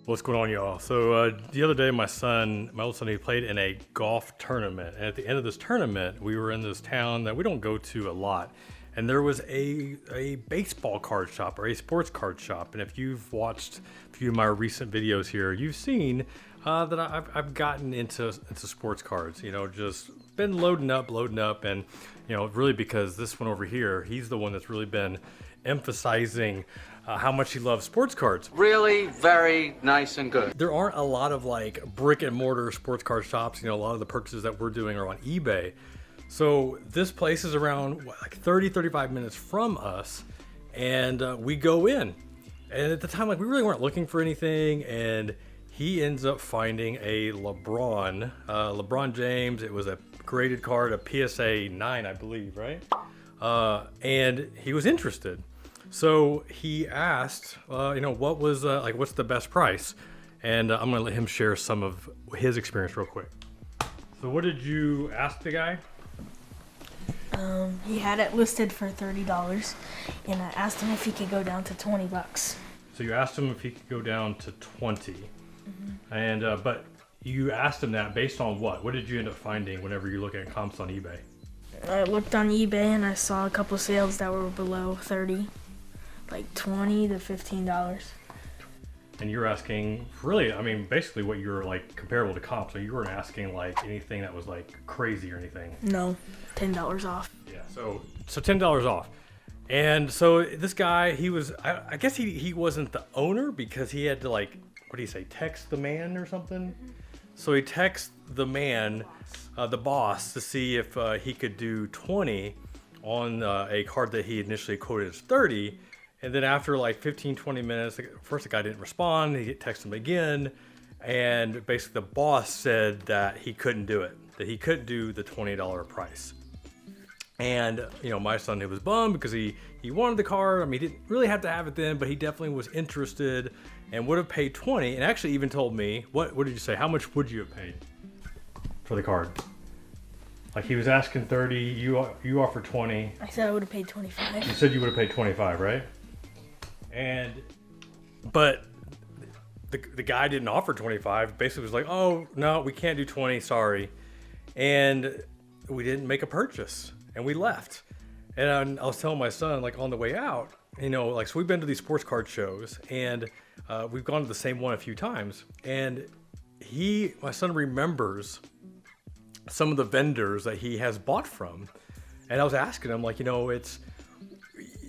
What's going on, y'all? So the other day, my old son, he played in a golf tournament, and at the end of this tournament, we were in this town that we don't go to a lot, and there was a baseball card shop or a sports card shop. And if you've watched a few of my recent videos here, you've seen that I've gotten into sports cards. You know, just been loading up, and you know, really because this one over here, he's the one that's really been emphasizing how much he loves sports cards. Really very nice and good. There aren't a lot of like brick and mortar sports card shops. You know, a lot of the purchases that we're doing are on eBay. So this place is around like 35 minutes from us, and we go in. And at the time, like we really weren't looking for anything, and he ends up finding a LeBron James. It was a graded card, a PSA 9, I believe, right? And he was interested. So he asked, what was what's the best price? And I'm gonna let him share some of his experience real quick. So what did you ask the guy? He had it listed for $30, and I asked him if he could go down to $20. So you asked him if he could go down to 20, and but you asked him that based on what? What did you end up finding whenever you look at comps on eBay? I looked on eBay and I saw a couple sales that were below 30, like $20 to $15. And you're asking, really, I mean, basically what you're like comparable to comps. So you weren't asking like anything that was like crazy or anything. No, $10 off. Yeah, so $10 off. And so this guy, he was, I guess he wasn't the owner because he had to like, what do you say, text the man or something? So he texts the man, the boss, to see if he could do 20 on a card that he initially quoted as 30. And then after like 15, 20 minutes, first the guy didn't respond. He texted him again. And basically the boss said that he couldn't do it, that he couldn't do the $20 price. And, you know, my son, he was bummed because he wanted the card. I mean, he didn't really have to have it then, but he definitely was interested and would have paid 20, and actually even told me, what did you say? How much would you have paid for the card? Like he was asking 30, you offered 20. I said I would have paid 25. You said you would have paid 25, right? But the guy didn't offer 25. Basically was like, oh, no, we can't do 20, sorry. And we didn't make a purchase, and we left. And I was telling my son, like on the way out, you know, like, so we've been to these sports card shows, and we've gone to the same one a few times. And my son remembers some of the vendors that he has bought from. And I was asking him, like, you know, it's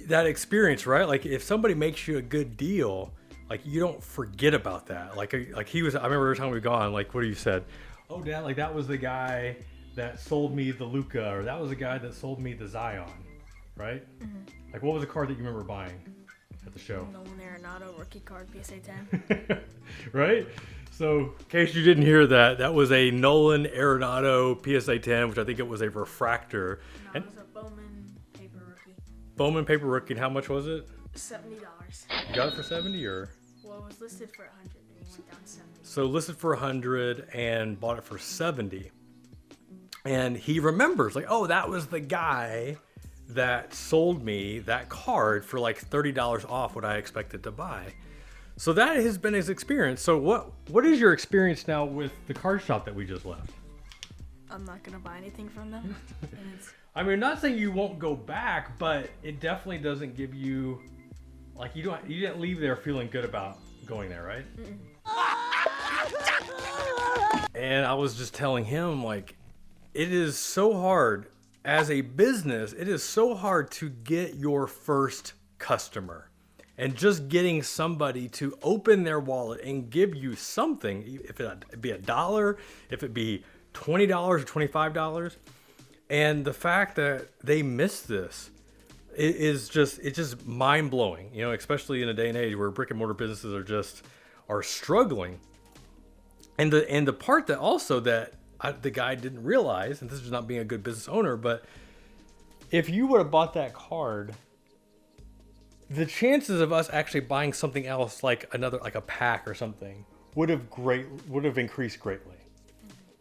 that experience, right? Like if somebody makes you a good deal, like you don't forget about that. Like he was, I remember every time we've gone, like, what you said? Oh, Dad, like that was the guy that sold me the Luka, or that was the guy that sold me the Zion, right? Mm-hmm. Like what was the card that you remember buying at the show? Nolan Arenado rookie card, PSA 10. Right? So in case you didn't hear that, that was a Nolan Arenado PSA 10, which I think it was a refractor. No, it was a Bowman paper rookie. Bowman paper rookie, and how much was it? $70. You got it for 70 or? Well, it was listed for 100 and he went down to 70. So listed for 100 and bought it for 70. And he remembers, like, oh, that was the guy that sold me that card for like $30 off what I expected to buy. So that has been his experience. So what is your experience now with the card shop that we just left? I'm not gonna buy anything from them. And it's, I mean, not saying you won't go back, but it definitely doesn't give you, like, you didn't leave there feeling good about going there, right? And I was just telling him, like, it is so hard as a business. It is so hard to get your first customer, and just getting somebody to open their wallet and give you something, if it be $1, if it be $20 or $25. And the fact that they miss this it's just mind blowing, you know, especially in a day and age where brick and mortar businesses are struggling. And the part that also that the guy didn't realize, and this is not being a good business owner, but if you would have bought that card, the chances of us actually buying something else, like a pack or something, would have increased greatly.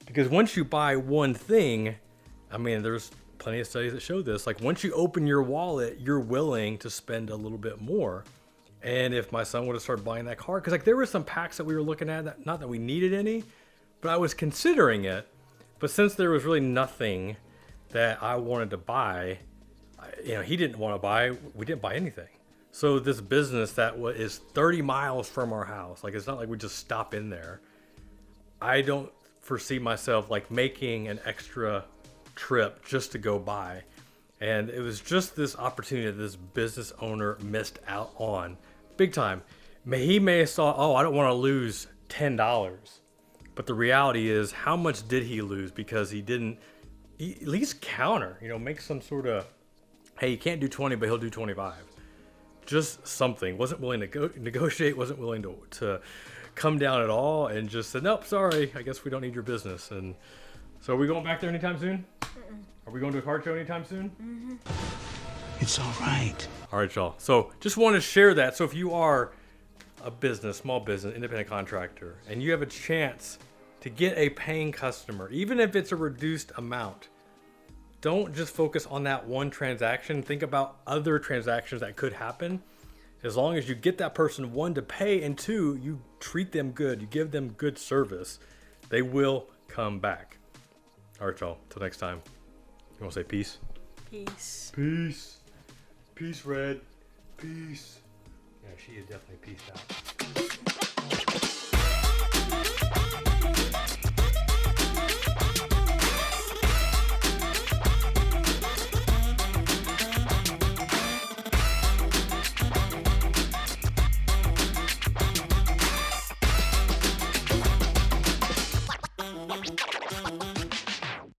Because once you buy one thing, I mean, there's plenty of studies that show this. Like once you open your wallet, you're willing to spend a little bit more. And if my son would have started buying that car, because like there were some packs that we were looking at, that, not that we needed any, but I was considering it. But since there was really nothing that I wanted to buy, he didn't want to buy, we didn't buy anything. So this business that is 30 miles from our house, like it's not like we just stop in there. I don't foresee myself like making an extra trip just to go buy. And it was just this opportunity that this business owner missed out on big time. He may have thought, oh, I don't want to lose $10. But the reality is, how much did he lose because he didn't at least counter, make some sort of, hey, you can't do 20, but he'll do 25. Just something. Wasn't willing to negotiate, wasn't willing to come down at all, and just said, nope, sorry, I guess we don't need your business. And so are we going back there anytime soon? Are we going to a car show anytime soon? Mm-hmm. It's all right. All right, y'all. So just want to share that. So if you are a business, small business, independent contractor, and you have a chance to get a paying customer, even if it's a reduced amount, don't just focus on that one transaction. Think about other transactions that could happen. As long as you get that person, one, to pay, and two, you treat them good, you give them good service, they will come back. All right, y'all. Till next time. You want to say peace? Peace. Peace. Peace, Red. Peace. Yeah, she is definitely peaced out.